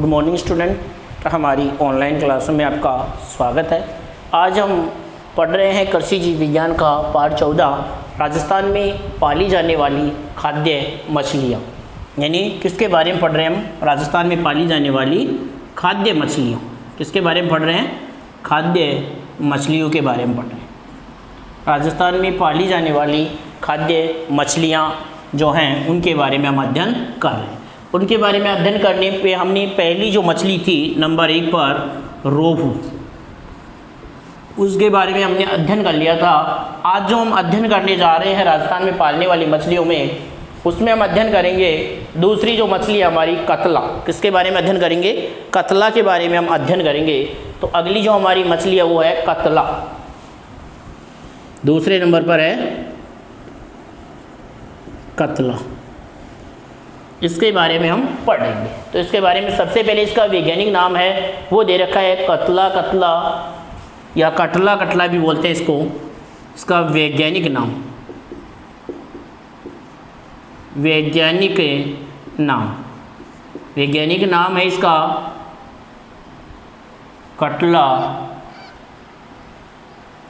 Good morning student, हमारी online क्लासों में आपका स्वागत है। आज हम पढ़ रहे हैं कृषि जीव विज्ञान का पाठ 14, राजस्थान में पाली जाने वाली खाद्य मछलियाँ। यानी किसके बारे में पढ़ रहे हैं हम? राजस्थान में पाली जाने वाली खाद्य मछलियों। किसके बारे में पढ़ रहे हैं? खाद्य मछलियों के बारे में पढ़ रहे हैं। राजस्थान में पाली जाने वाली खाद्य मछलियाँ जो हैं उनके बारे में हम अध्ययन कर रहे हैं। उनके बारे में अध्ययन करने पे हमने पहली जो मछली थी नंबर 1 पर रोहू, उसके बारे में हमने अध्ययन कर लिया था। आज जो हम अध्ययन करने जा रहे हैं राजस्थान में पालने वाली मछलियों में, उसमें हम अध्ययन करेंगे दूसरी जो मछली है हमारी कतला। किसके बारे में अध्ययन करेंगे? कतला के बारे में हम अध्ययन करेंगे। तो अगली जो हमारी मछली है वो है कतला, दूसरे नंबर पर है कतला। इसके बारे में हम पढ़ेंगे। तो इसके बारे में सबसे पहले इसका वैज्ञानिक नाम है वो दे रखा है कतला कतला या कटला कटला भी बोलते हैं इसको। इसका वैज्ञानिक नाम है इसका कटला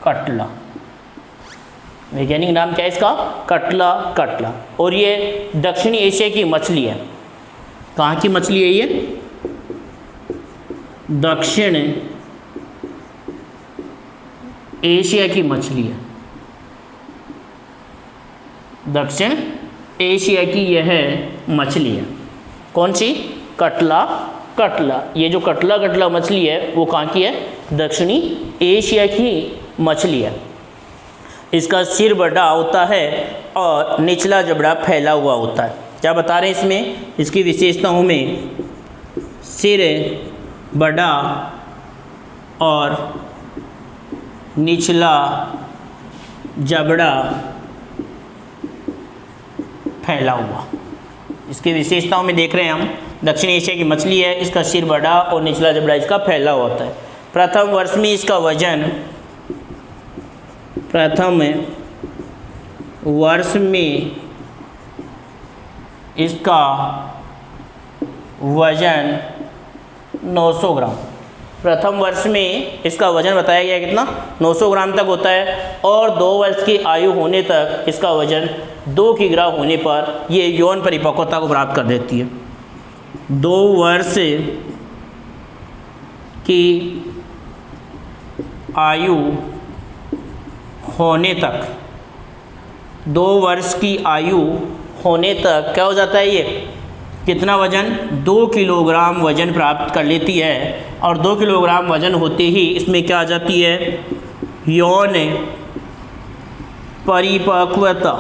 कटला। वैज्ञानिक नाम क्या है इसका? कटला कटला। और ये दक्षिणी एशिया की मछली है। कहाँ की मछली है ये? दक्षिण एशिया की मछली है। दक्षिण एशिया की यह मछली है। कौन सी? कटला कटला। ये जो कटला कटला मछली है वो कहाँ की है? दक्षिणी एशिया की मछली है। इसका सिर बड़ा होता है और निचला जबड़ा फैला हुआ होता है। क्या बता रहे हैं इसमें? इसकी विशेषताओं में सिर बड़ा और निचला जबड़ा फैला हुआ। इसकी विशेषताओं में देख रहे हैं हम, दक्षिण एशिया की मछली है, इसका सिर बड़ा और निचला जबड़ा इसका फैला हुआ होता है। प्रथम वर्ष में इसका वजन इसका वजन 900 ग्राम। प्रथम वर्ष में इसका वजन बताया गया कितना? 900 ग्राम तक होता है। और 2 वर्ष की आयु होने तक इसका वजन 2 किलोग्राम होने पर ये यौन परिपक्वता को प्राप्त कर देती है। 2 वर्ष की आयु होने तक, 2 वर्ष की आयु होने तक क्या हो जाता है? ये कितना वजन? 2 किलोग्राम वजन प्राप्त कर लेती है। और 2 किलोग्राम वजन होते ही इसमें क्या आ जाती है? यौन परिपक्वता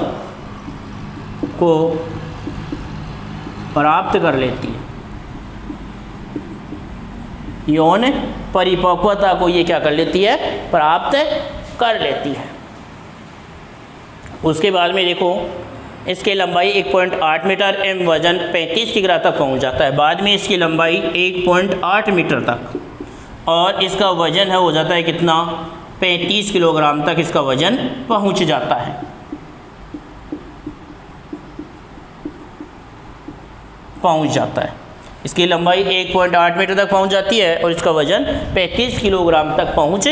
को प्राप्त कर लेती है। यौन परिपक्वता को ये क्या कर लेती है? प्राप्त कर लेती है। उसके बाद में देखो, इसकी लंबाई 1.8 मीटर एवं वजन 35 किलोग्राम तक पहुंच जाता है। बाद में इसकी लंबाई 1.8 मीटर तक और इसका वजन है हो जाता है कितना? 35 किलोग्राम तक इसका वजन पहुंच जाता है। इसकी लंबाई 1.8 मीटर तक पहुंच जाती है और इसका वजन 35 किलोग्राम तक पहुंच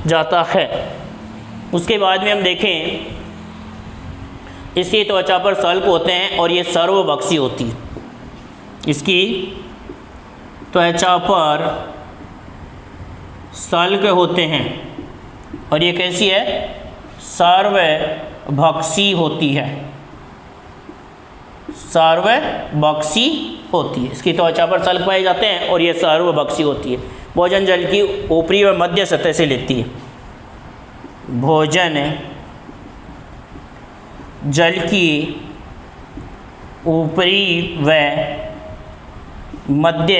जाता है। उसके बाद में हम देखें, इसकी त्वचा पर सल्क होते हैं और ये सर्वभक्षी होती है। इसकी त्वचा पर सल्क होते हैं और ये कैसी है? सर्वभक्षी होती है। सर्वभक्षी होती है। इसकी त्वचा पर सल्क पाए जाते हैं और ये सर्वभक्षी होती है। भोजन जल की ऊपरी व मध्य सतह से लेती है। भोजन जल की ऊपरी व मध्य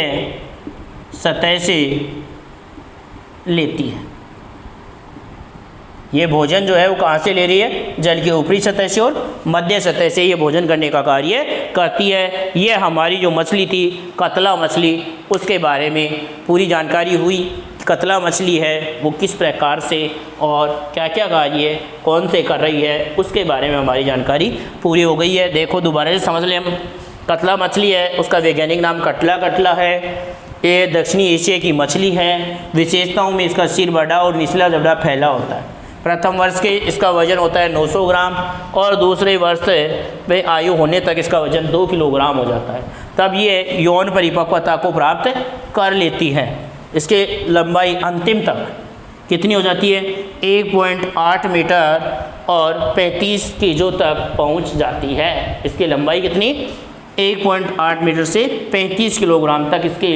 सतह से लेती है। ये भोजन जो है वो कहाँ से ले रही है? जल की ऊपरी सतह से और मध्य सतह से ये भोजन करने का कार्य करती है। ये हमारी जो मछली थी कतला मछली, उसके बारे में पूरी जानकारी हुई। कतला मछली है वो किस प्रकार से और क्या क्या कार्य कौन से कर रही है, उसके बारे में हमारी जानकारी पूरी हो गई है। देखो दोबारा से समझ लें हम, कतला मछली है, उसका वैज्ञानिक नाम कटला कटला है ये दक्षिणी एशिया की मछली है। विशेषताओं में इसका सिर बड़ा और निचला जबड़ा फैला होता है। प्रथम वर्ष के इसका वजन होता है 900 ग्राम और दूसरे वर्ष में आयु होने तक इसका वजन 2 किलोग्राम हो जाता है। तब ये यौन परिपक्वता को प्राप्त कर लेती है। इसके लंबाई अंतिम तक कितनी हो जाती है? 1.8 मीटर और 35 केजी तक पहुंच जाती है। इसकी लंबाई कितनी? 1.8 मीटर से 35 किलोग्राम तक इसके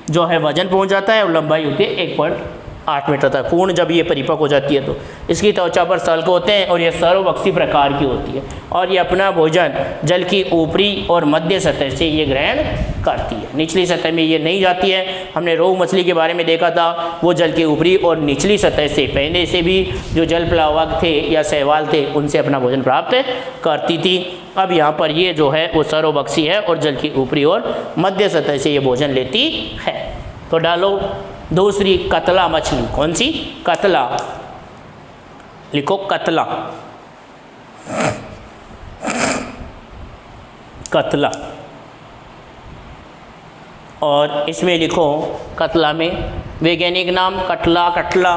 जो है वजन पहुंच जाता है और लंबाई होती है 1.8 मीटर तक। पूर्ण जब ये परिपक्व हो जाती है तो इसकी त्वचा पर सल्क होते हैं और ये सर्वभक्षी प्रकार की होती है और ये अपना भोजन जल की ऊपरी और मध्य सतह से ये ग्रहण करती है। निचली सतह में ये नहीं जाती है। हमने रोहू मछली के बारे में देखा था, वो जल की ऊपरी और निचली सतह से पहले से भी जो जल प्लावक थे या शैवाल थे उनसे अपना भोजन प्राप्त करती थी। अब यहाँ पर ये जो है वो सर्वभक्षी है और जल की ऊपरी और मध्य सतह से ये भोजन लेती है। तो डालो दूसरी कतला मछली। कौन सी? कतला। लिखो कतला। कतला। और इसमें लिखो कतला में वैज्ञानिक नाम कटला कटला,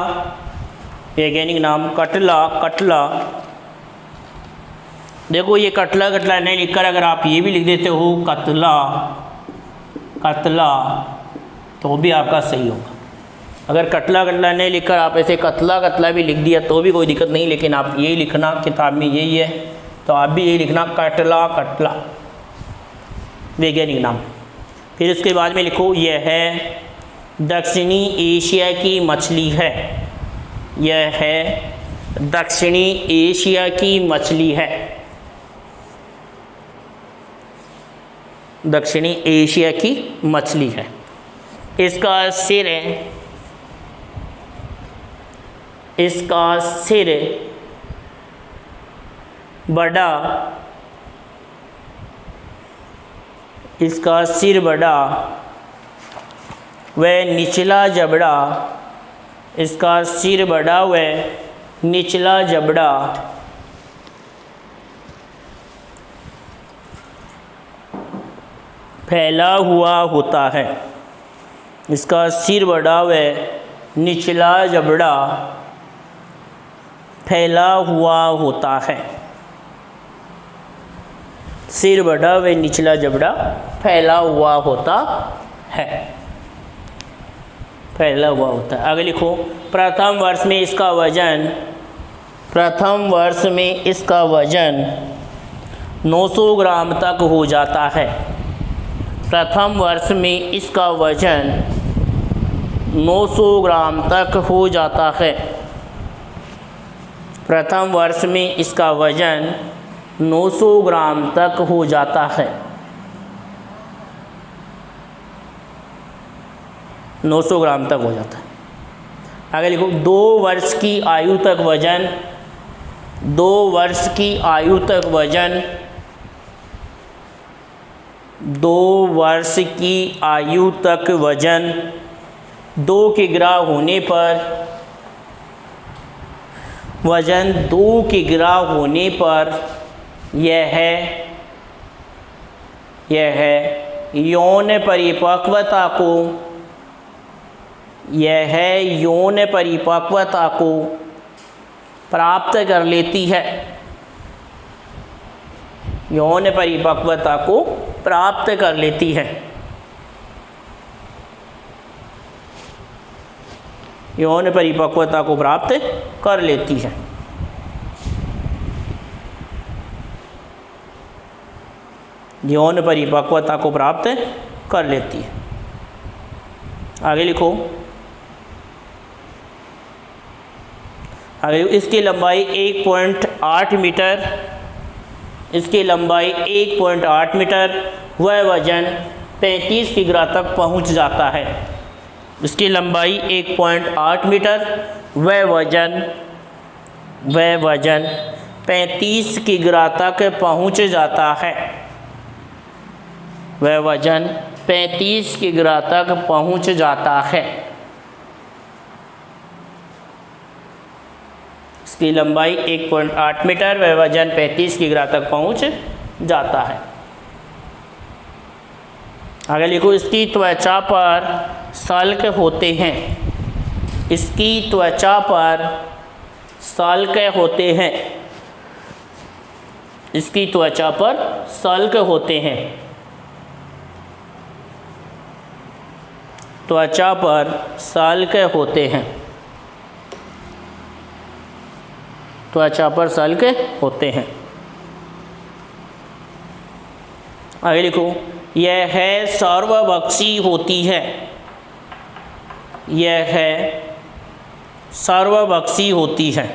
वैज्ञानिक नाम कटला कटला। देखो ये कटला कटला नहीं लिखकर अगर आप ये भी लिख देते हो कतला कतला तो भी आपका सही होगा। अगर कटला कटला नहीं लिखकर आप ऐसे कतला कतला भी लिख दिया तो भी कोई दिक्कत नहीं, लेकिन आप यही लिखना, किताब में यही है तो आप भी यही लिखना कटला कटला, वैज्ञानिक नाम। फिर उसके बाद में लिखो यह है दक्षिणी एशिया की मछली है। यह है दक्षिणी एशिया की मछली है। दक्षिणी एशिया की मछली है। इसका सिर है, इसका सिर बड़ा, इसका सिर बड़ा व निचला जबड़ा, इसका सिर बड़ा व निचला जबड़ा फैला हुआ होता है। इसका सिर बड़ा व निचला जबड़ा फैला हुआ होता है। सिर बड़ा व निचला जबड़ा फैला हुआ होता है। फैला हुआ होता है। आगे लिखो प्रथम वर्ष में इसका वजन, प्रथम वर्ष में इसका वजन 900 ग्राम तक हो जाता है। प्रथम वर्ष में इसका वजन 900 ग्राम तक हो जाता है। प्रथम वर्ष में इसका वजन 900 ग्राम तक हो जाता है। 900 ग्राम तक हो जाता है। आगे लिखो 2 वर्ष की आयु तक वजन, 2 वर्ष की आयु तक वजन, 2 वर्ष की आयु तक वजन 2 किग्रा होने पर, वजन 2 किग्रा होने पर यह है यौन परिपक्वता को, यह यौन परिपक्वता को प्राप्त कर लेती है। यौन परिपक्वता को प्राप्त कर लेती है। यौन परिपक्वता को प्राप्त कर लेती है। यौन परिपक्वता को प्राप्त कर लेती है। आगे लिखो, आगे इसकी लंबाई 1.8 मीटर, इसकी लंबाई 1.8 मीटर वह वजन 35 किग्रा तक पहुंच जाता है। इसकी लंबाई 1.8 मीटर वह वजन 35 किग्रा तक पहुंच जाता है। वह वजन 35 किग्रा तक पहुंच जाता है। इसकी लंबाई 1.8 मीटर वह वजन 35 किग्रा तक पहुंच जाता है। आगे लिखो इसकी त्वचा पर सल्क होते हैं। इसकी त्वचा पर सल्क होते हैं। इसकी त्वचा पर सल्क होते हैं। त्वचा पर सल्क होते हैं। त्वचा पर सल्क होते हैं। आगे लिखो, यह सर्वभक्षी होती है। यह सर्वभक्षी होती है।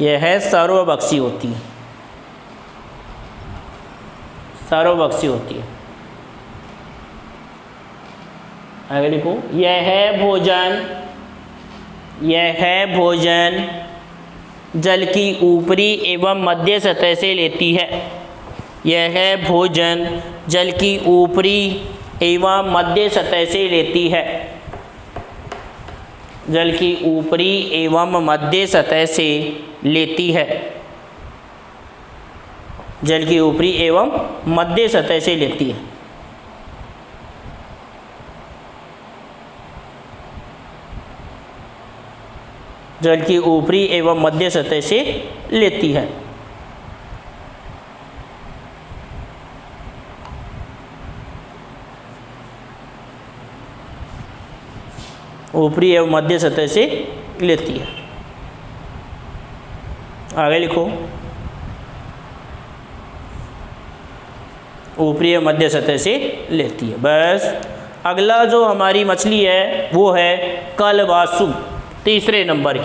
यह सर्वभक्षी होती है। सर्वभक्षी होती है। आगे लिखो, यह भोजन जल की ऊपरी एवं मध्य सतह से लेती है। यह भोजन जल की ऊपरी एवं मध्य सतह से लेती है। जल की ऊपरी एवं मध्य सतह से लेती है। जल की ऊपरी एवं मध्य सतह से लेती है। जल की ऊपरी एवं मध्य सतह से लेती है। ऊपरी एवं मध्य सतह से लेती है। आगे लिखो, ऊपरी एवं मध्य सतह से लेती है। बस अगला जो हमारी मछली है वो है कलबासु। तीसरे नंबर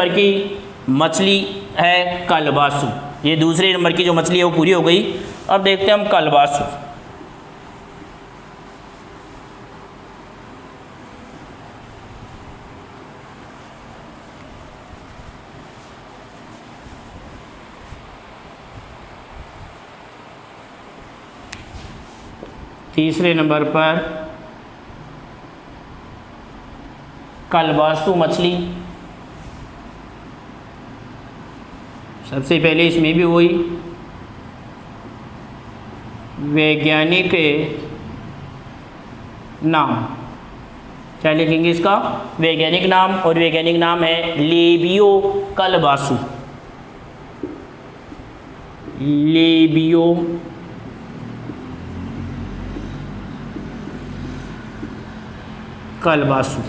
की मछली है कलबासु। ये दूसरे नंबर की जो मछली है वो पूरी हो गई। अब देखते हैं हम कलबासु। तीसरे नंबर पर कलबासु मछली। सबसे पहले इसमें भी वही वैज्ञानिक नाम, क्या लिखेंगे इसका वैज्ञानिक नाम, और वैज्ञानिक नाम है लेबियो कलबासु। लेबियो कलबासु,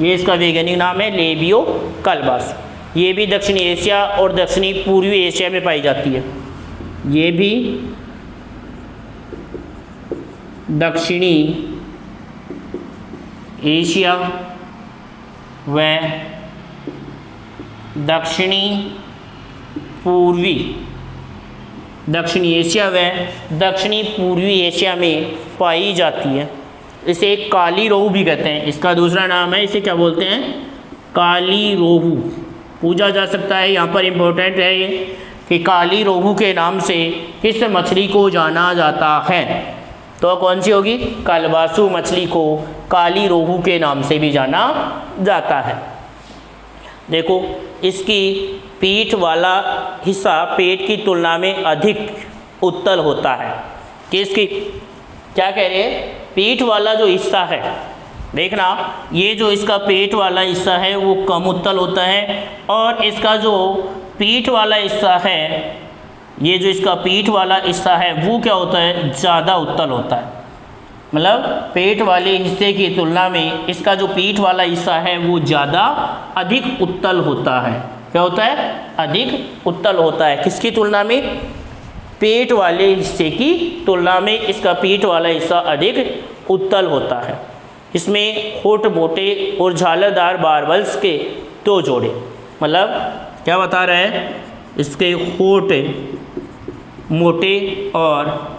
ये इसका वैज्ञानिक नाम है लेबियो कलबासु। ये भी दक्षिणी एशिया और दक्षिणी पूर्वी एशिया में पाई जाती है। ये भी दक्षिणी एशिया व दक्षिणी एशिया व दक्षिणी पूर्वी एशिया में पाई जाती है। इसे एक काली रोहू भी कहते हैं। इसका दूसरा नाम है, इसे क्या बोलते हैं, काली रोहू। पूछा जा सकता है, यहाँ पर इम्पोर्टेंट है ये कि काली रोहू के नाम से किस मछली को जाना जाता है। तो कौन सी होगी, कलबासु मछली को काली रोहू के नाम से भी जाना जाता है। देखो, इसकी पीठ वाला हिस्सा पेट की तुलना में अधिक उत्तल होता है। किसकी, क्या कह रहे हैं, पीठ वाला जो हिस्सा है, देखना ये जो इसका पेट वाला हिस्सा है वो कम उत्तल होता है, और इसका जो पीठ वाला हिस्सा है, ये जो इसका पीठ वाला हिस्सा है वो क्या होता है, ज़्यादा उत्तल होता है। मतलब पेट वाले हिस्से की तुलना में इसका जो पीठ वाला हिस्सा है वो ज़्यादा अधिक उत्तल होता है। क्या होता है, अधिक उत्तल होता है। किसकी तुलना में, पेट वाले हिस्से की तुलना में इसका पीठ वाला हिस्सा अधिक उत्तल होता है। इसमें होठ मोटे और झालरदार बारबल्स के 2 जोड़े, मतलब क्या बता रहे हैं, इसके होठ मोटे और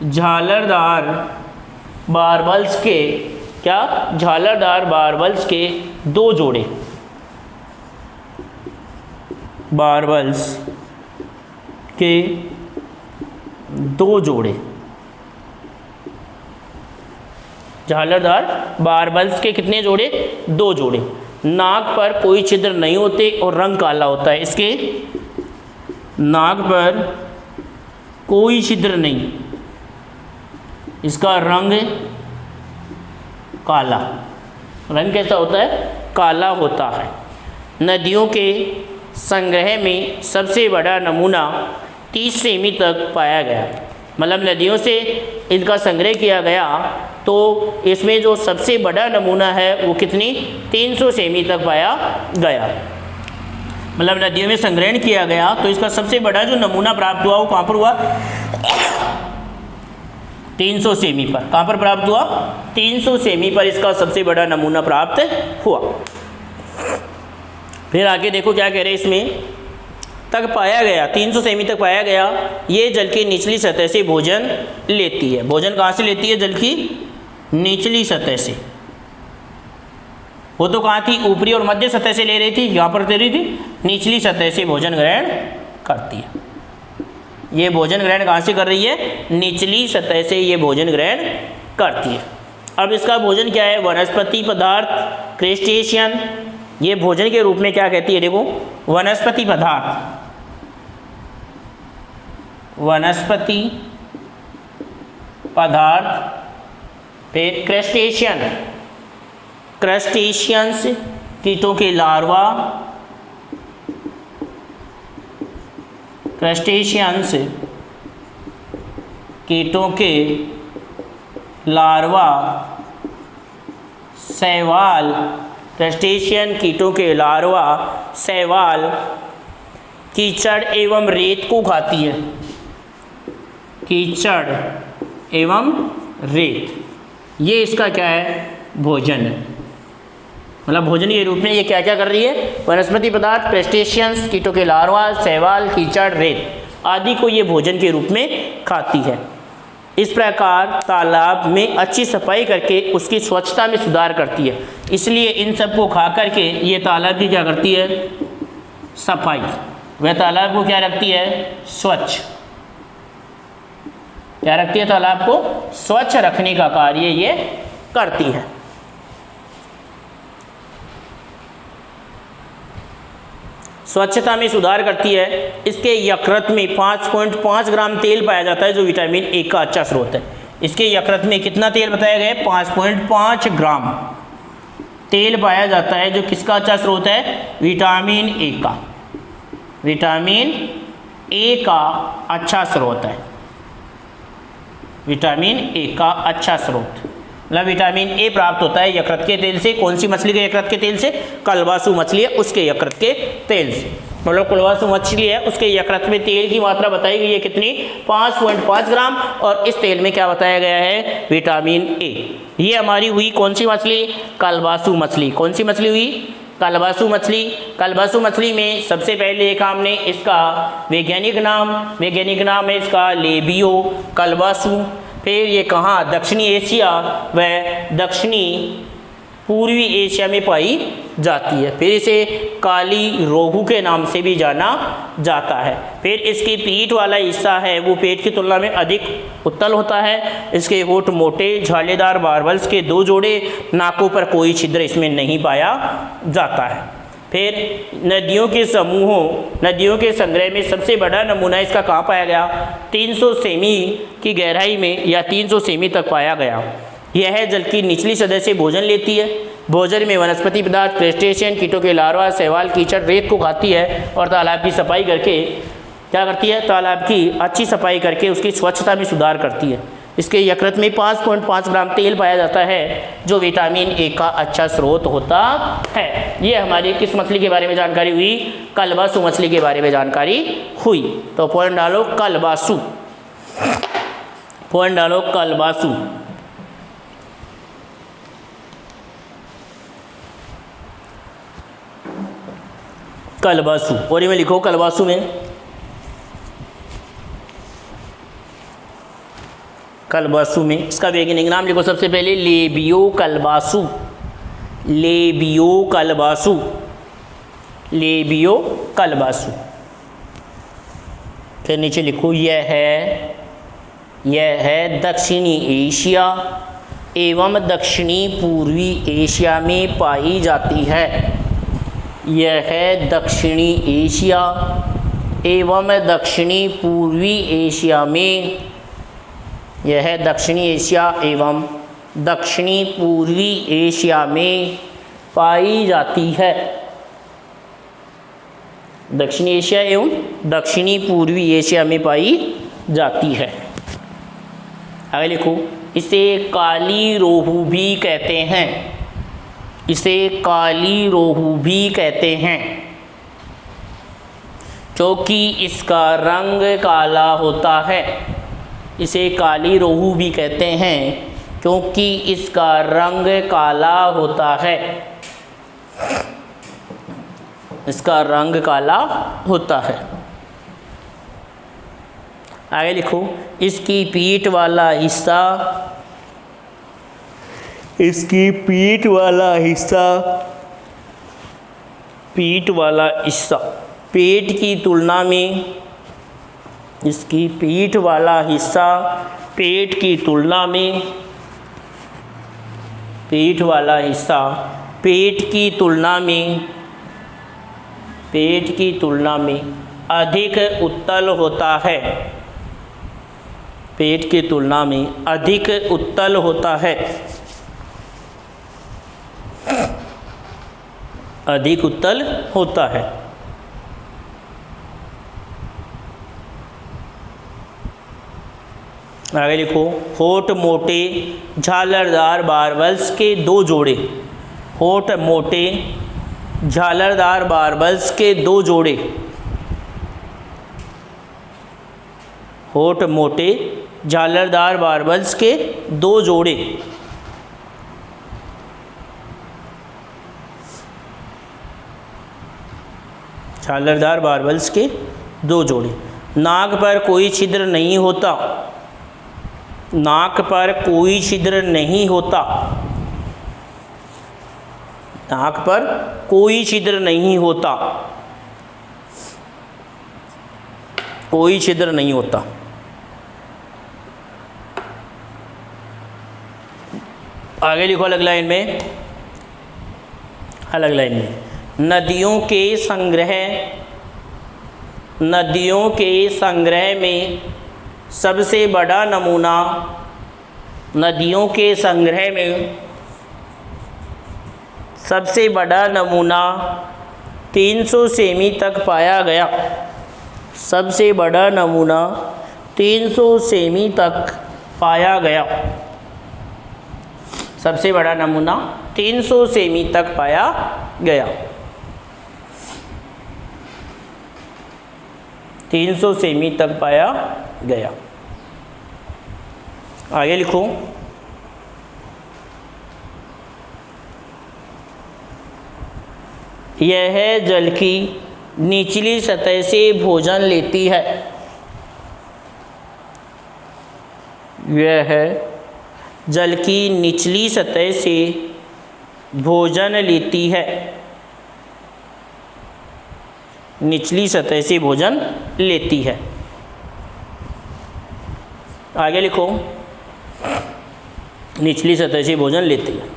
झालरदार बारबल्स के, क्या, झालरदार बारबल्स के 2 जोड़े, बारबल्स के 2 जोड़े, झालरदार बारबल्स के कितने जोड़े, 2 जोड़े। नाक पर कोई छिद्र नहीं होते और रंग काला होता है। इसके नाक पर कोई छिद्र नहीं, इसका रंग काला। रंग कैसा होता है? काला होता है। नदियों के संग्रह में सबसे बड़ा नमूना 30 सेमी तक पाया गया। मतलब नदियों से इनका संग्रह किया गया तो इसमें जो सबसे बड़ा नमूना है वो कितनी? 300 सेमी तक पाया गया। मतलब नदियों में संग्रहण किया गया तो इसका सबसे बड़ा जो नमूना प्राप्त हुआ वो कहाँ पर हुआ? 300 सेमी पर। कहाँ पर प्राप्त हुआ? 300 सेमी पर इसका सबसे बड़ा नमूना प्राप्त हुआ। फिर आगे देखो क्या कह रहे हैं, इसमें तक पाया गया, 300 सेमी तक पाया गया। ये जल की निचली सतह से भोजन लेती है। भोजन कहाँ से लेती है? जल की निचली सतह से। वो तो कहाँ थी? ऊपरी और मध्य सतह से ले रही थी, यहाँ पर दे रही थी निचली सतह से भोजन ग्रहण करती है। ये भोजन ग्रहण कहाँ से कर रही है? निचली सतह से ये भोजन ग्रहण करती है। अब इसका भोजन क्या है? वनस्पति पदार्थ, क्रेस्टेशियन। ये भोजन के रूप में क्या कहती है? देखो, वनस्पति पदार्थ, वनस्पति पदार्थ, फिर क्रेस्टेशियन, क्रस्टेशियंस कीटों के लार्वा, क्रस्टेशियंस कीटों के लार्वा, शैवाल, क्रस्टेशियन कीटों के लार्वा, शैवाल कीचड़ एवं रेत को खाती है। कीचड़ एवं रेत, ये इसका क्या है? भोजन है। मतलब भोजन के रूप में ये क्या क्या कर रही है? वनस्पति पदार्थ, क्रस्टेशियंस कीटों के लार्वा, शैवाल, कीचड़, रेत आदि को ये भोजन के रूप में खाती है। इस प्रकार तालाब में अच्छी सफाई करके उसकी स्वच्छता में सुधार करती है। इसलिए इन सब को खा करके ये तालाब की क्या करती है? सफाई। वह तालाब को क्या रखती है? स्वच्छ। क्या रखती है? तालाब को स्वच्छ रखने का कार्य ये करती है। स्वच्छता में सुधार करती है। इसके यकृत में 5.5 ग्राम तेल पाया जाता है जो विटामिन ए का अच्छा स्रोत है। इसके यकृत में कितना तेल बताया गया है? 5.5 ग्राम तेल पाया जाता है जो किसका अच्छा स्रोत है? विटामिन ए का। विटामिन ए का अच्छा स्रोत है। विटामिन ए का अच्छा स्रोत मतलब विटामिन ए प्राप्त होता है यकृत के तेल से। कौन सी मछली के यकृत के तेल से? कलवासु मछली है उसके यकृत के तेल से। मतलब कलवासु मछली है उसके यकृत में तेल की मात्रा बताई गई है कितनी? 5.5 ग्राम। और इस तेल में क्या बताया गया है? Vitamin A. ये हमारी हुई कौन सी मछली? कलवासु मछली। कौन सी मछली हुई? कलवासु मछली। कलवासु मछली में सबसे पहले एक हमने इसका वैज्ञानिक नाम है इसका लेबियो कलवासु। फिर ये कहाँ? दक्षिणी एशिया व दक्षिणी पूर्वी एशिया में पाई जाती है। फिर इसे काली रोहू के नाम से भी जाना जाता है। फिर इसकी पीठ वाला हिस्सा है वो पेट की तुलना में अधिक उत्तल होता है। इसके होंठ मोटे झालेदार बारबल्स के 2 जोड़े, नाकों पर कोई छिद्र इसमें नहीं पाया जाता है। फिर नदियों के समूहों, नदियों के संग्रह में सबसे बड़ा नमूना इसका कहाँ पाया गया? 300 सेमी की गहराई में या 300 सेमी तक पाया गया। यह जल की निचली सतह से भोजन लेती है। भोजन में वनस्पति पदार्थ, क्रस्टेशियन कीटों के लार्वा, शैवाल, कीचड़, रेत को खाती है और तालाब की सफाई करके क्या करती है? तालाब की अच्छी सफाई करके उसकी स्वच्छता में सुधार करती है। इसके यकृत में 5.5 ग्राम तेल पाया जाता है जो विटामिन ए का अच्छा स्रोत होता है। ये हमारी किस मछली के बारे में जानकारी हुई? कलवासु मछली के बारे में जानकारी हुई। तो पॉइंट डालो कलवासु, पॉइंट डालो कलवासु। कलवासु और में लिखो कलवासु में कलवासु में इसका वैज्ञानिक नाम लिखो सबसे पहले लेबियो कलवासु। लेबियो कलवासु, लेबियो कलवासु। फिर नीचे लिखो यह है दक्षिणी एशिया एवं दक्षिणी पूर्वी एशिया में पाई जाती है। यह है दक्षिणी एशिया एवं दक्षिणी पूर्वी एशिया में, यह दक्षिणी एशिया एवं दक्षिणी पूर्वी एशिया में पाई जाती है। दक्षिणी एशिया एवं दक्षिणी पूर्वी एशिया में पाई जाती है। आगे लिखो, इसे काली रोहू भी कहते हैं। इसे काली रोहू भी कहते हैं क्योंकि इसका रंग काला होता है। इसे काली रोहू भी कहते हैं क्योंकि इसका रंग काला होता है। इसका रंग काला होता है। आगे लिखो, इसकी पीठ वाला हिस्सा, इसकी पीठ वाला हिस्सा, पीठ वाला हिस्सा पेट की तुलना में, इसकी पीठ वाला हिस्सा पेट की तुलना में, पीठ वाला हिस्सा पेट की तुलना में, पेट की तुलना में अधिक उत्तल होता है। पेट की तुलना में अधिक उत्तल होता है। अधिक उत्तल होता है। आगे लिखो, होठ मोटे झालरदार बारबल्स के दो जोड़े। होठ मोटे झालरदार बारबल्स के दो जोड़े। होठ मोटे झालरदार बारबल्स के दो जोड़े। झालरदार बारबल्स के दो जोड़े। नाक पर कोई छिद्र नहीं होता। नाक पर कोई छिद्र नहीं होता। नाक पर कोई छिद्र नहीं होता। कोई छिद्र नहीं होता। आगे लिखो अलग लाइन में, अलग लाइन में, नदियों के संग्रह, नदियों के संग्रह में सबसे बड़ा नमूना, नदियों के संग्रह में सबसे बड़ा नमूना 300 सेमी तक पाया गया। सबसे बड़ा नमूना 300 सेमी तक पाया गया। सबसे बड़ा नमूना 300 सेमी तक पाया गया। 300 सेमी तक पाया गया। आगे लिखो, यह जल की निचली सतह से भोजन लेती है। यह जल की निचली सतह से भोजन लेती है। निचली सतह से भोजन लेती है। आगे लिखो, निचली सतह से भोजन लेती है।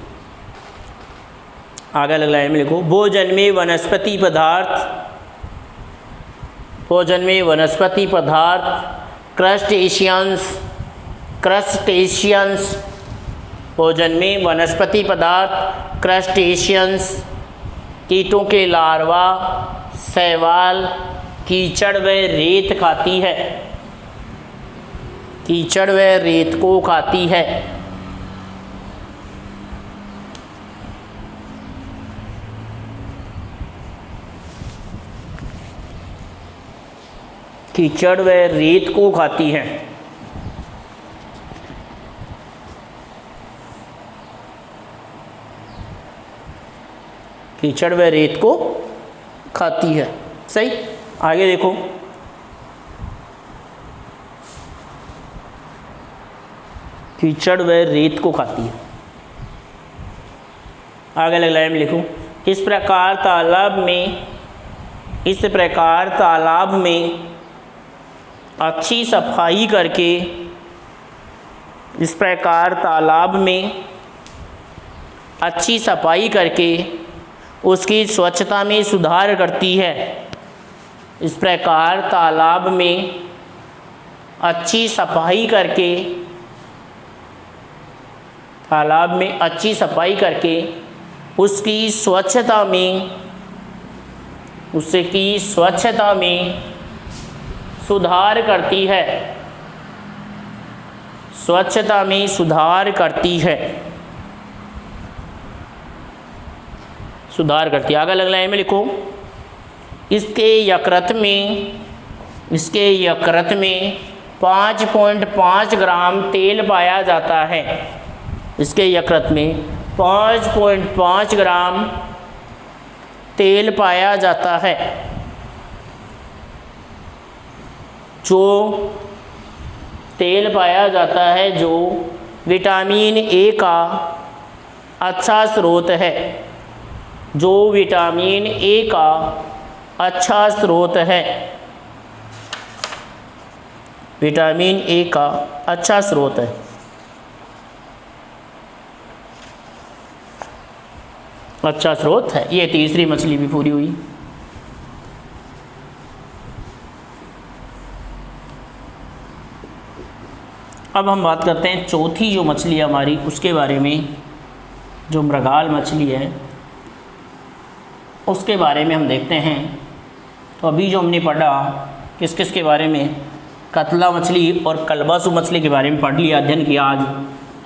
आगे अलग लाइन में लिखो, भोजन में वनस्पति पदार्थ, भोजन में वनस्पति पदार्थ क्रस्टेशियंस, क्रस्टेशियंस, भोजन में वनस्पति पदार्थ क्रस्टेशियंस, कीटों के लार्वा, शैवाल, कीचड़ व रेत खाती है। कीचड़ व रेत को खाती है। कीचड़ व रेत को खाती है। कीचड़ व रेत को खाती है। सही। आगे देखो, कीचड़ व रेत को खाती है। आगे अलग लाइन में लिखूं, इस प्रकार तालाब में अच्छी सफाई करके, इस प्रकार तालाब में अच्छी सफाई करके उसकी स्वच्छता में सुधार करती है। इस प्रकार तालाब में अच्छी सफाई करके, तालाब में अच्छी सफाई करके उसकी स्वच्छता में सुधार करती है, स्वच्छता में सुधार करती है, सुधार करती है। आगे अगला लाइन में लिखो, इसके यकृत में 5.5 ग्राम तेल पाया जाता है। इसके यकृत में 5.5 ग्राम तेल पाया जाता है, जो तेल पाया जाता है जो विटामिन ए का अच्छा स्रोत है, जो विटामिन ए का अच्छा स्रोत है, विटामिन ए का अच्छा स्रोत है। अच्छा स्रोत है। ये तीसरी मछली भी पूरी हुई। अब हम बात करते हैं चौथी जो मछली है हमारी, उसके बारे में। जो मृगाल मछली है उसके बारे में हम देखते हैं। तो अभी जो हमने पढ़ा किस किस के बारे में, कतला मछली और कलबासु मछली के बारे में पढ़ लिया, अध्ययन किया आज।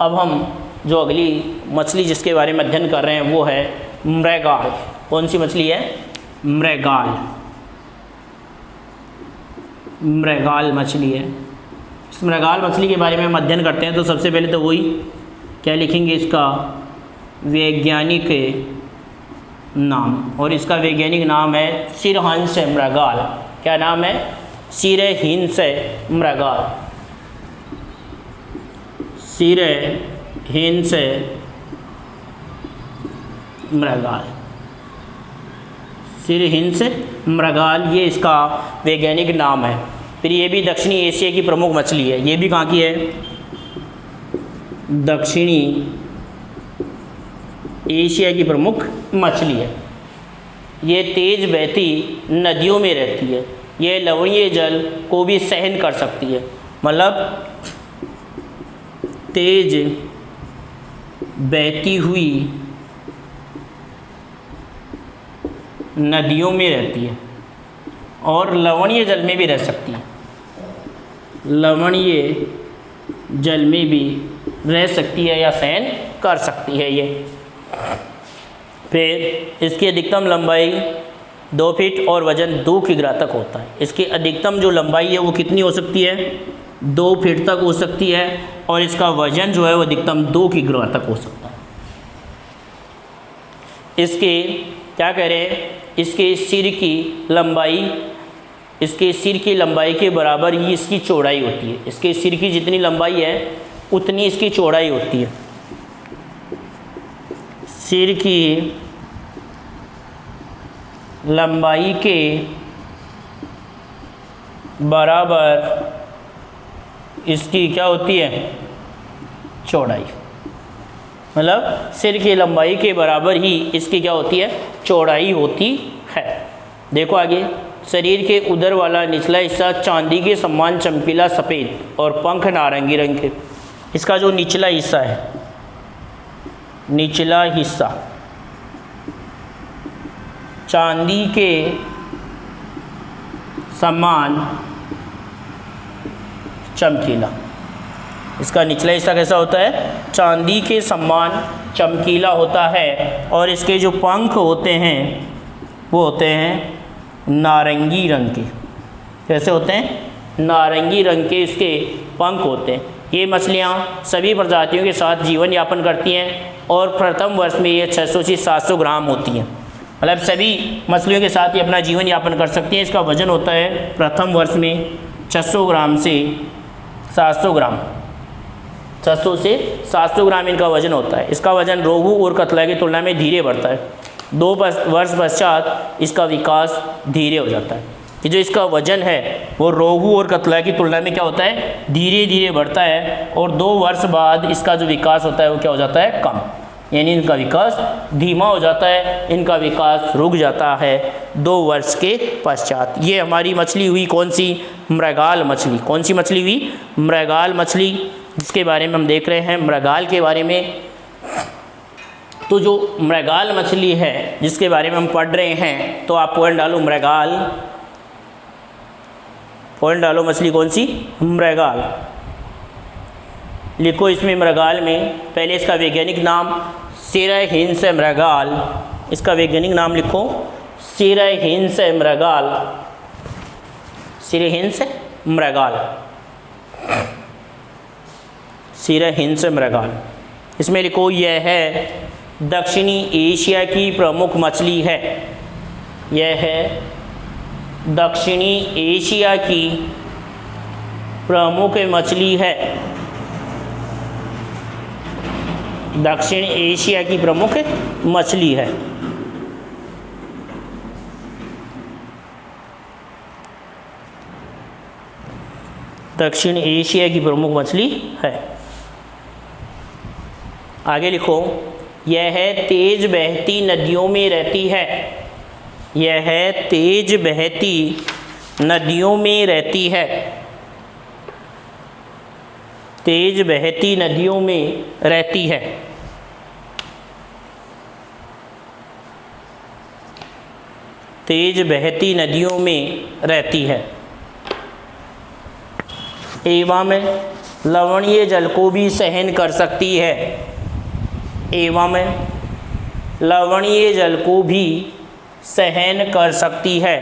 अब हम जो अगली मछली जिसके बारे में अध्ययन कर रहे हैं वो है मृगाल। कौन सी मछली है? मृगाल। मृगाल मछली है। इस मृगाल मछली के बारे में हम अध्ययन करते हैं तो सबसे पहले तो वही क्या लिखेंगे, इसका वैज्ञानिक नाम, और इसका वैज्ञानिक नाम है सिरहिंस मृगाल। क्या नाम है? सिरहिंस मृगाल। सिरहिंस मृगाल, सिरहिंस मृगाल, ये इसका वैज्ञानिक नाम है। फिर ये भी दक्षिणी एशिया की प्रमुख मछली है। ये भी कहाँ की है? दक्षिणी एशिया की प्रमुख मछली है। ये तेज बहती नदियों में रहती है। ये लवणीय जल को भी सहन कर सकती है, मतलब तेज बहती हुई नदियों में रहती है और लवणीय जल में भी रह सकती है, लवणीय जल में भी रह सकती है या सहन कर सकती है ये। फिर इसकी अधिकतम लंबाई 2 फीट और वज़न 2 किग्रा तक होता है। इसकी अधिकतम जो लंबाई है वो कितनी हो सकती है? 2 फीट तक हो सकती है, और इसका वज़न जो है वो अधिकतम 2 किग्रा तक हो सकता है। इसके क्या कह रहे हैं, इसके सिर की लंबाई के बराबर ही इसकी चौड़ाई होती है। इसके सिर की जितनी लंबाई है उतनी इसकी चौड़ाई होती है। सिर की लंबाई के बराबर इसकी क्या होती है? चौड़ाई। मतलब सिर की लंबाई के बराबर ही इसकी क्या होती है? चौड़ाई होती है। देखो आगे, शरीर के उदर वाला निचला हिस्सा चांदी के समान चमकीला सफ़ेद और पंख नारंगी रंग के। इसका जो निचला हिस्सा है, निचला हिस्सा चांदी के समान चमकीला। इसका निचला हिस्सा कैसा होता है? चांदी के समान चमकीला होता है, और इसके जो पंख होते हैं वो होते हैं नारंगी रंग के। कैसे होते हैं? नारंगी रंग के इसके पंख होते हैं। ये मछलियाँ सभी प्रजातियों के साथ जीवन यापन करती हैं, और प्रथम वर्ष में ये 600 से 700 ग्राम होती हैं। मतलब सभी मछलियों के साथ ये अपना जीवन यापन कर सकती हैं। इसका वज़न होता है प्रथम वर्ष में 600 ग्राम से 700 ग्राम, 600 से 700 ग्राम इनका वज़न होता है। इसका वज़न रोहू और कतला की तुलना में धीरे बढ़ता है। 2 वर्ष पश्चात इसका विकास धीरे हो जाता है। कि जो इसका वज़न है वो रोहू और कतला की तुलना में क्या होता है? धीरे धीरे बढ़ता है, और 2 वर्ष बाद इसका जो विकास होता है वो क्या हो जाता है? कम। यानी इनका विकास धीमा हो जाता है, इनका विकास रुक जाता है 2 वर्ष के पश्चात। ये हमारी मछली हुई कौन सी? मृगाल मछली। कौन सी मछली हुई? मृगाल मछली, जिसके बारे में हम देख रहे हैं मृगाल के बारे में। तो जो मृगाल मछली है जिसके बारे में हम पढ़ रहे हैं, तो आप पॉइंट डालो मृगाल, पॉइंट डालो मछली कौन सी? मृगाल। लिखो इसमें मृगाल में पहले इसका वैज्ञानिक नाम सिरहिंस मृगाल, इसका वैज्ञानिक नाम लिखो सिरहिंस मृगाल, सिरहिंस मृगाल, सिरहिंस मृगाल। इसमें लिखो यह है दक्षिणी एशिया की प्रमुख मछली है, यह है दक्षिणी एशिया की प्रमुख मछली है, दक्षिण एशिया की प्रमुख मछली है। दक्षिण एशिया की प्रमुख मछली है। आगे लिखो यह तेज बहती नदियों में रहती है, यह तेज बहती नदियों में रहती है, तेज बहती नदियों में रहती है। तेज बहती नदियों में रहती है एवं लवणीय जल को भी सहन कर सकती है, एवं लवणीय जल को भी सहन कर सकती है।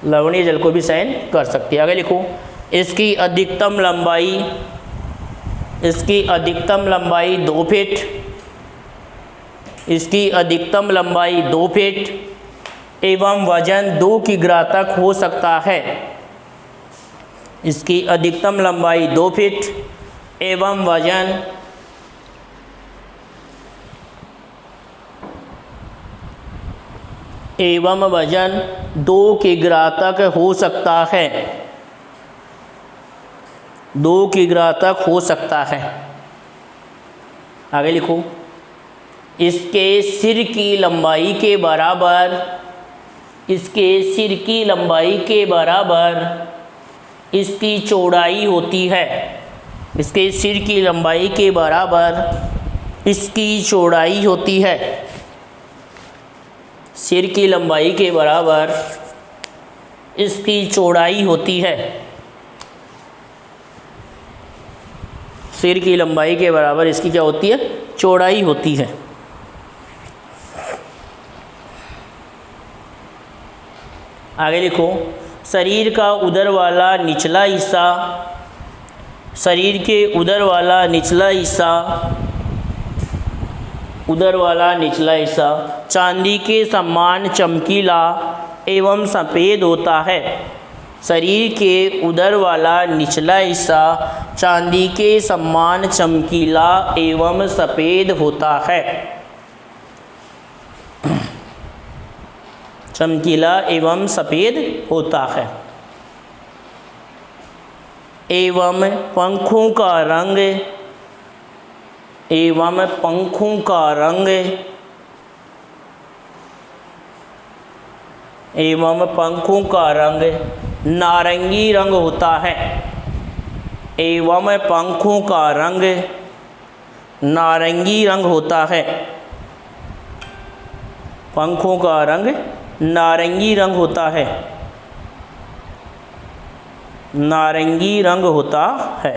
लवणीय जल को भी सहन कर सकती है। आगे लिखो इसकी अधिकतम लंबाई, इसकी अधिकतम लंबाई 2 फीट, इसकी अधिकतम लंबाई 2 फीट एवं वजन 2 किग्रा तक हो सकता है। इसकी अधिकतम लंबाई 2 फीट एवं वजन एवं वजन 2 किग्रा तक हो सकता है, 2 किग्रा तक हो सकता है। आगे लिखो इसके सिर की लंबाई के बराबर, इसके सिर की लंबाई के बराबर इसकी चौड़ाई होती है, इसके सिर की लंबाई के बराबर इसकी चौड़ाई होती है। सिर की लंबाई के बराबर इसकी चौड़ाई होती है, सिर की लंबाई के बराबर इसकी क्या होती है? चौड़ाई होती है। आगे लिखो शरीर का उदर वाला निचला हिस्सा, शरीर के उदर वाला निचला हिस्सा, उदर वाला निचला हिस्सा चांदी के समान चमकीला एवं सफ़ेद होता है। शरीर के उदर वाला निचला हिस्सा चांदी के समान चमकीला एवं सफ़ेद होता है, चमकीला एवं सफ़ेद होता है। एवं पंखों का रंग, एवं पंखों का रंग, एवं पंखों का रंग नारंगी रंग होता है, एवं पंखों का रंग नारंगी रंग होता है, पंखों का रंग नारंगी रंग होता है, नारंगी रंग होता है।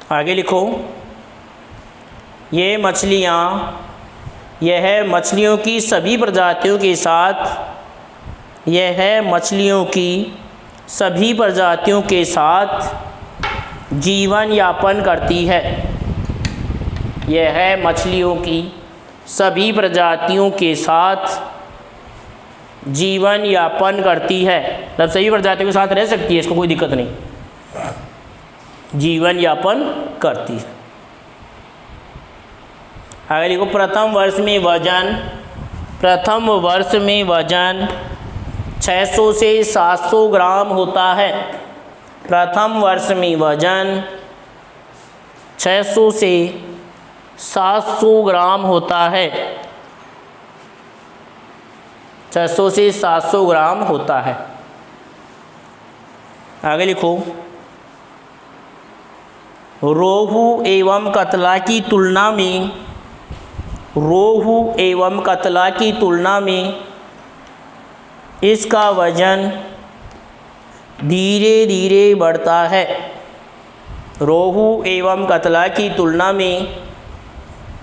आगे लिखो ये मछलियाँ यह मछलियों की सभी प्रजातियों के साथ, यह मछलियों की सभी प्रजातियों के साथ जीवन यापन करती है। यह मछलियों की सभी प्रजातियों के साथ जीवन यापन करती है, मतलब सभी प्रजातियों के साथ रह सकती है, इसको कोई दिक्कत नहीं, जीवन यापन करती है। आगे देखो, प्रथम वर्ष में वजन 600 से 700 ग्राम होता है। प्रथम वर्ष में वजन 600 से 700 ग्राम होता है। 600 से 700 ग्राम होता है। आगे लिखो, रोहू एवं कतला की तुलना में, रोहू एवं कतला की तुलना में इसका वजन धीरे धीरे बढ़ता है। रोहू एवं कतला की तुलना में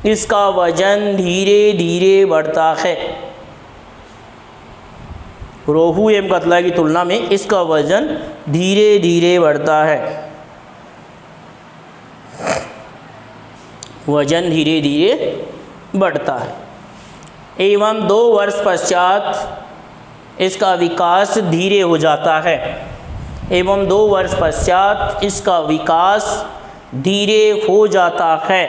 इसका वजन धीरे धीरे बढ़ता है। रोहू एवं कतला की तुलना में इसका वजन धीरे धीरे बढ़ता है। वजन धीरे धीरे बढ़ता है। एवं 2 वर्ष पश्चात इसका विकास धीरे हो जाता है। एवं 2 वर्ष पश्चात इसका विकास धीरे हो जाता है।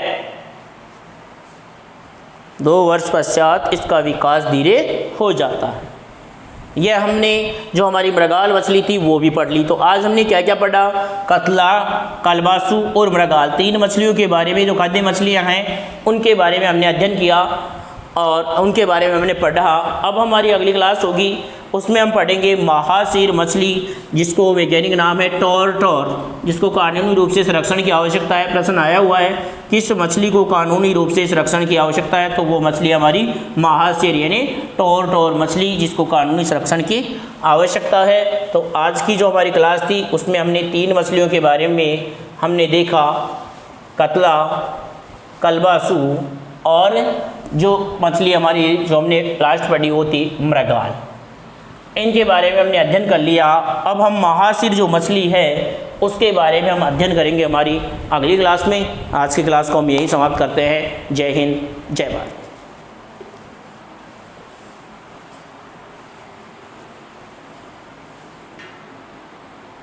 2 वर्ष पश्चात इसका विकास धीरे हो जाता है। यह हमने जो हमारी मृगाल मछली थी वो भी पढ़ ली। तो आज हमने क्या क्या पढ़ा? कतला, कलबासु और मृगाल, 3 मछलियों के बारे में, जो खाद्य मछलियां हैं उनके बारे में हमने अध्ययन किया और उनके बारे में हमने पढ़ा। अब हमारी अगली क्लास होगी, उसमें हम पढ़ेंगे महासीर मछली, जिसको वैज्ञानिक नाम है टॉरटॉर, जिसको कानूनी रूप से संरक्षण की आवश्यकता है। प्रश्न आया हुआ है, किस मछली को कानूनी रूप से संरक्षण की आवश्यकता है? तो वो मछली हमारी महासीर यानी टॉरटॉर मछली, जिसको कानूनी संरक्षण की आवश्यकता है। तो आज की जो हमारी क्लास थी उसमें हमने 3 मछलियों के बारे में हमने देखा, कतला, कलबासु और जो मछली हमारी जो हमने लास्ट पढ़ी वो थी मृगाल। इनके बारे में हमने अध्ययन कर लिया। अब हम महासीर जो मछली है उसके बारे में हम अध्ययन करेंगे हमारी अगली क्लास में। आज की क्लास को हम यहीं समाप्त करते हैं। जय हिंद, जय भारत।